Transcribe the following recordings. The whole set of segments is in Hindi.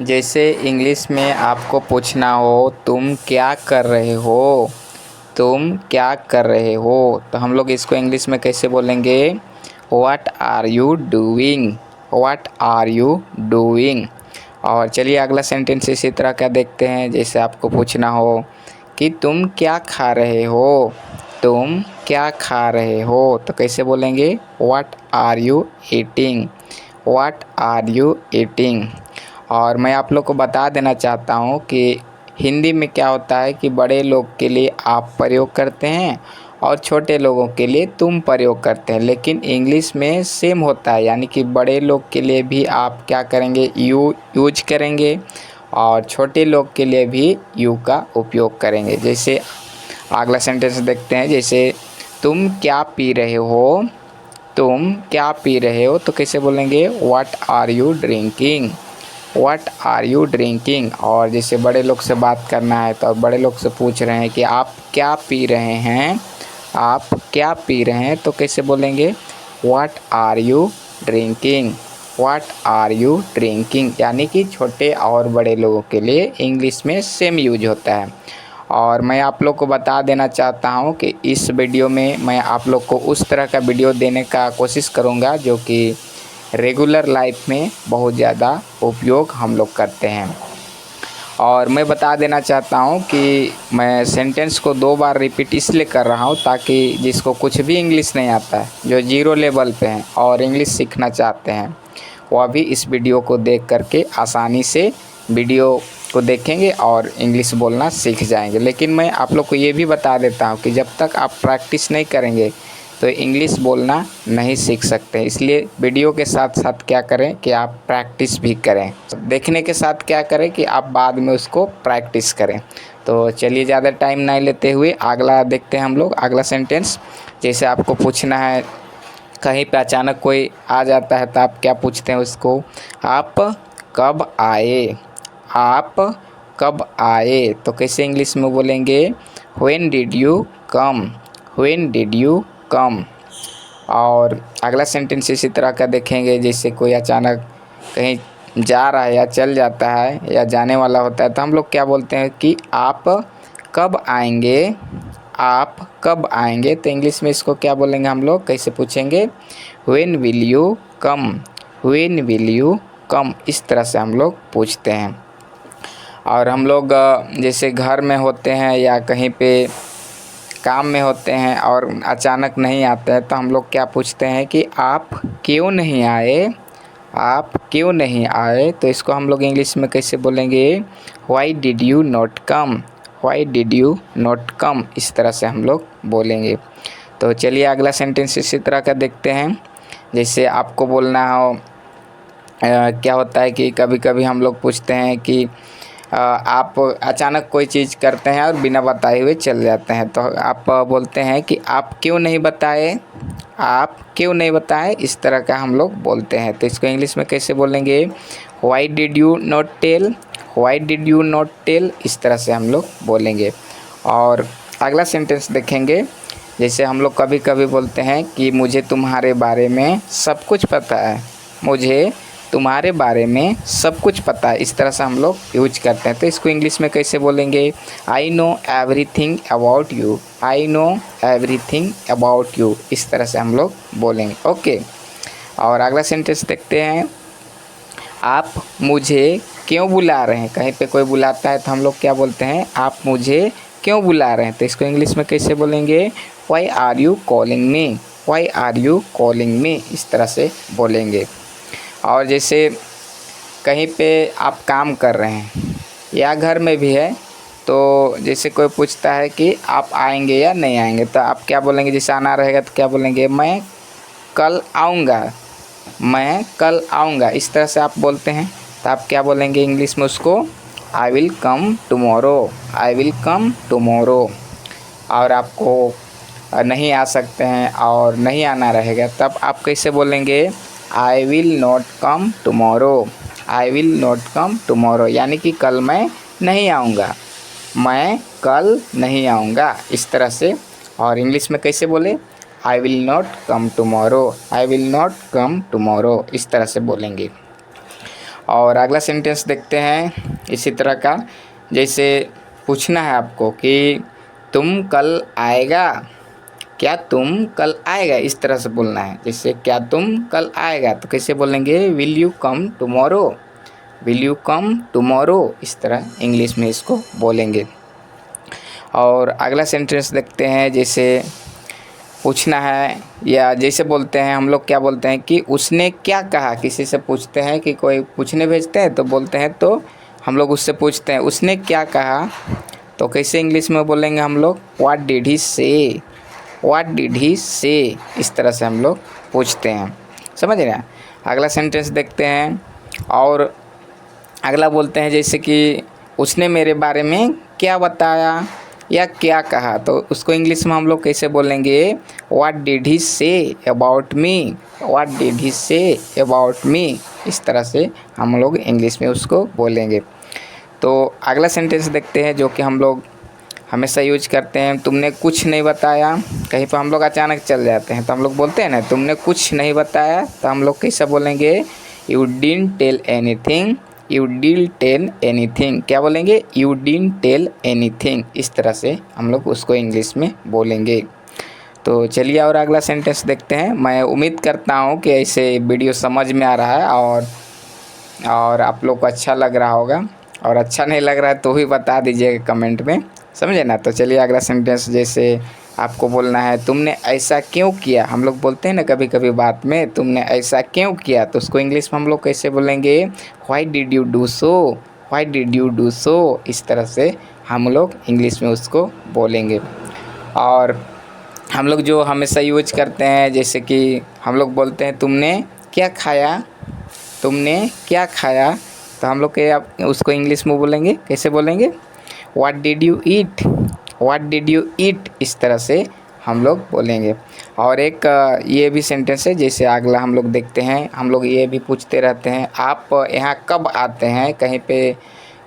जैसे इंग्लिश में आपको पूछना हो तुम क्या कर रहे हो, तुम क्या कर रहे हो, तो हम लोग इसको इंग्लिश में कैसे बोलेंगे? What are you doing, what are you doing. और चलिए अगला सेंटेंस इसी तरह का देखते हैं। जैसे आपको पूछना हो कि तुम क्या खा रहे हो, तुम क्या खा रहे हो, तो कैसे बोलेंगे? What are you eating, what are you eating. और मैं आप लोग को बता देना चाहता हूँ कि हिंदी में क्या होता है कि बड़े लोग के लिए आप प्रयोग करते हैं और छोटे लोगों के लिए तुम प्रयोग करते हैं, लेकिन इंग्लिश में सेम होता है, यानी कि बड़े लोग के लिए भी आप क्या करेंगे? यू यूज करेंगे और छोटे लोग के लिए भी यू का उपयोग करेंगे। जैसे अगला सेंटेंस देखते हैं। जैसे तुम क्या पी रहे हो, तुम क्या पी रहे हो, तो कैसे बोलेंगे? What are you drinking, what are you drinking. और जैसे बड़े लोग से बात करना है तो बड़े लोग से पूछ रहे हैं कि आप क्या पी रहे हैं, आप क्या पी रहे हैं, तो कैसे बोलेंगे? What are you drinking, what are you drinking. यानी कि छोटे और बड़े लोगों के लिए इंग्लिश में सेम यूज होता है। और मैं आप लोग को बता देना चाहता हूँ कि इस वीडियो में मैं आप लोग को उस तरह का वीडियो देने का कोशिश करूँगा जो कि रेगुलर लाइफ में बहुत ज़्यादा उपयोग हम लोग करते हैं। और मैं बता देना चाहता हूँ कि मैं सेंटेंस को 2 बार रिपीट इसलिए कर रहा हूँ ताकि जिसको कुछ भी इंग्लिश नहीं आता है, जो ज़ीरो लेवल पे हैं और इंग्लिश सीखना चाहते हैं, वह भी इस वीडियो को देख करके आसानी से वीडियो को देखेंगे और इंग्लिश बोलना सीख जाएंगे। लेकिन मैं आप लोग को ये भी बता देता हूँ कि जब तक आप प्रैक्टिस नहीं करेंगे तो इंग्लिश बोलना नहीं सीख सकते। इसलिए वीडियो के साथ साथ क्या करें कि आप प्रैक्टिस भी करें, देखने के साथ क्या करें कि आप बाद में उसको प्रैक्टिस करें। तो चलिए ज़्यादा टाइम नहीं लेते हुए अगला देखते हैं हम लोग। अगला सेंटेंस, जैसे आपको पूछना है कहीं पे अचानक कोई आ जाता है तो आप क्या पूछते हैं उसको? आप कब आए, आप कब आए, तो कैसे इंग्लिश में बोलेंगे? When did you come, when did you come. और अगला सेंटेंस इसी तरह का देखेंगे। जैसे कोई अचानक कहीं जा रहा है या चल जाता है या जाने वाला होता है तो हम लोग क्या बोलते हैं कि आप कब आएंगे, आप कब आएंगे, तो इंग्लिश में इसको क्या बोलेंगे हम लोग? कैसे पूछेंगे? When will you come, when will you come. इस तरह से हम लोग पूछते हैं। और हम लोग जैसे घर में होते हैं या कहीं पे काम में होते हैं और अचानक नहीं आते हैं तो हम लोग क्या पूछते हैं कि आप क्यों नहीं आए, आप क्यों नहीं आए, तो इसको हम लोग इंग्लिश में कैसे बोलेंगे? Why did you not come, why did you not come. इस तरह से हम लोग बोलेंगे। तो चलिए अगला सेंटेंस इसी तरह का देखते हैं। जैसे आपको बोलना हो क्या होता है कि कभी कभी हम लोग पूछते हैं कि आप अचानक कोई चीज़ करते हैं और बिना बताए हुए चल जाते हैं, तो आप बोलते हैं कि आप क्यों नहीं बताए, आप क्यों नहीं बताए। इस तरह का हम लोग बोलते हैं। तो इसको इंग्लिश में कैसे बोलेंगे? Why did you not tell, why did you not tell. इस तरह से हम लोग बोलेंगे। और अगला सेंटेंस देखेंगे। जैसे हम लोग कभी कभी बोलते हैं कि मुझे तुम्हारे बारे में सब कुछ पता है, मुझे तुम्हारे बारे में सब कुछ पता है। इस तरह से हम लोग यूज करते हैं। तो इसको इंग्लिश में कैसे बोलेंगे? I know everything about you, I know everything about you. इस तरह से हम लोग बोलेंगे। ओके। और अगला सेंटेंस देखते हैं। आप मुझे क्यों बुला रहे हैं, कहीं पे कोई बुलाता है तो हम लोग क्या बोलते हैं? आप मुझे क्यों बुला रहे हैं, तो इसको इंग्लिश में कैसे बोलेंगे? Why are you calling me, why are you calling me. इस तरह से बोलेंगे। और जैसे कहीं पे आप काम कर रहे हैं या घर में भी है तो जैसे कोई पूछता है कि आप आएंगे या नहीं आएंगे, तो आप क्या बोलेंगे? जैसे आना रहेगा तो क्या बोलेंगे? मैं कल आऊँगा, मैं कल आऊँगा। इस तरह से आप बोलते हैं। तो आप क्या बोलेंगे इंग्लिश में उसको? I will come tomorrow, I will come tomorrow. और आपको नहीं आ सकते हैं और नहीं आना रहेगा तब आप कैसे बोलेंगे? I will not come tomorrow, I will not come tomorrow. यानी कि कल मैं नहीं आऊँगा, मैं कल नहीं आऊँगा। इस तरह से। और इंग्लिश में कैसे बोले? I will not come tomorrow, I will not come tomorrow. इस तरह से बोलेंगे। और अगला सेंटेंस देखते हैं इसी तरह का, जैसे पूछना है आपको कि तुम कल आएगा, क्या तुम कल आएगा, इस तरह से बोलना है। जैसे क्या तुम कल आएगा तो कैसे बोलेंगे, will you come tomorrow, will you come tomorrow, इस तरह इंग्लिश में इसको बोलेंगे। और अगला सेंटेंस देखते हैं, जैसे पूछना है या जैसे बोलते हैं हम लोग, क्या बोलते हैं कि उसने क्या कहा, किसी से पूछते हैं कि कोई पूछने भेजते हैं तो बोलते हैं, तो हम लोग उससे पूछते हैं उसने क्या कहा, तो कैसे इंग्लिश में बोलेंगे हम लोग, व्हाट डिड ही से, व्हाट डिड ही से, इस तरह से हम लोग पूछते हैं, समझ रहे हैं। अगला सेंटेंस देखते हैं, और अगला बोलते हैं जैसे कि उसने मेरे बारे में क्या बताया या क्या कहा, तो उसको इंग्लिश में हम लोग कैसे बोलेंगे, what did he say about me, what did he say about me, इस तरह से हम लोग इंग्लिश में उसको बोलेंगे। तो अगला सेंटेंस देखते हैं जो कि हम लोग हमेशा यूज करते हैं, तुमने कुछ नहीं बताया, कहीं पर हम लोग अचानक चल जाते हैं तो हम लोग बोलते हैं ना तुमने कुछ नहीं बताया, तो हम लोग कैसे बोलेंगे, you didn't tell anything, you didn't tell anything, क्या बोलेंगे, यू डिडंट टेल एनीथिंग, इस तरह से हम लोग उसको इंग्लिश में बोलेंगे। तो चलिए और अगला सेंटेंस देखते हैं। मैं उम्मीद करता हूँ कि ऐसे वीडियो समझ में आ रहा है और आप लोग को अच्छा लग रहा होगा, और अच्छा नहीं लग रहा है तो भी बता दीजिएगा कमेंट में, समझे ना। तो चलिए अगला सेंटेंस, जैसे आपको बोलना है तुमने ऐसा क्यों किया, हम लोग बोलते हैं ना कभी कभी बात में, तुमने ऐसा क्यों किया, तो उसको इंग्लिश में हम लोग कैसे बोलेंगे, why did you do so, why did you do so, इस तरह से हम लोग इंग्लिश में उसको बोलेंगे। और हम लोग जो हमेशा यूज करते हैं, जैसे कि हम लोग बोलते हैं तुमने क्या खाया, तुमने क्या खाया, तो हम लोग के उसको इंग्लिश में बोलेंगे, कैसे बोलेंगे, what did you eat, what did you eat, इस तरह से हम लोग बोलेंगे। और एक ये भी सेंटेंस है, जैसे अगला हम लोग देखते हैं, हम लोग ये भी पूछते रहते हैं, आप यहाँ कब आते हैं, कहीं पे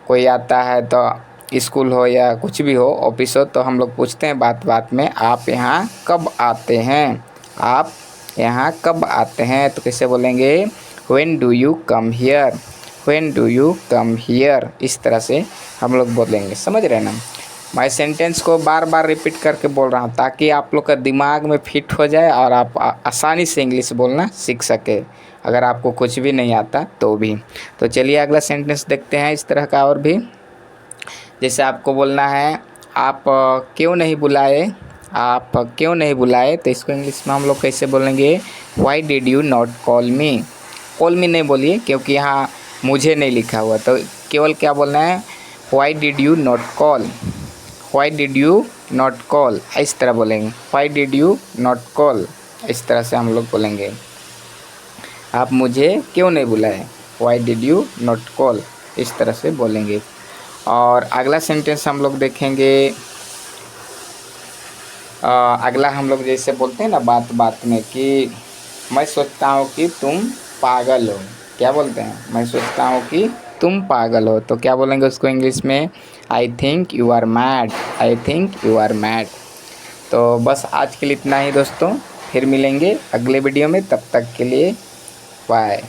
कोई आता है तो स्कूल हो या कुछ भी हो, ऑफिस हो, तो हम लोग पूछते हैं बात बात में, आप यहाँ कब आते हैं, आप यहाँ कब आते हैं, तो कैसे बोलेंगे, when do you come here, when do you come here, इस तरह से हम लोग बोलेंगे, समझ रहे ना। मैं सेंटेंस को बार बार रिपीट करके बोल रहा हूँ ताकि आप लोग का दिमाग में फिट हो जाए और आप आसानी से इंग्लिश बोलना सीख सके, अगर आपको कुछ भी नहीं आता तो भी। तो चलिए अगला सेंटेंस देखते हैं इस तरह का और भी, जैसे आपको बोलना है आप क्यों नहीं बुलाए, आप क्यों नहीं बुलाए, तो इसको इंग्लिश में हम लोग कैसे बोलेंगे, why did you not call me, call मी नहीं बोलिए क्योंकि यहाँ मुझे नहीं लिखा हुआ, तो केवल क्या बोलना है, why did you not call, why did you not call, इस तरह बोलेंगे, why did you not call, इस तरह से हम लोग बोलेंगे, आप मुझे क्यों नहीं बुलाए, why did you not call, इस तरह से बोलेंगे। और अगला सेंटेंस हम लोग देखेंगे, अगला हम लोग जैसे बोलते हैं ना बात बात में कि मैं सोचता हूँ कि तुम पागल हो, क्या बोलते हैं, मैं सोचता हूँ कि तुम पागल हो, तो क्या बोलेंगे उसको इंग्लिश में, I think you are mad, I think you are mad. तो बस आज के लिए इतना ही दोस्तों, फिर मिलेंगे अगले वीडियो में, तब तक के लिए बाय।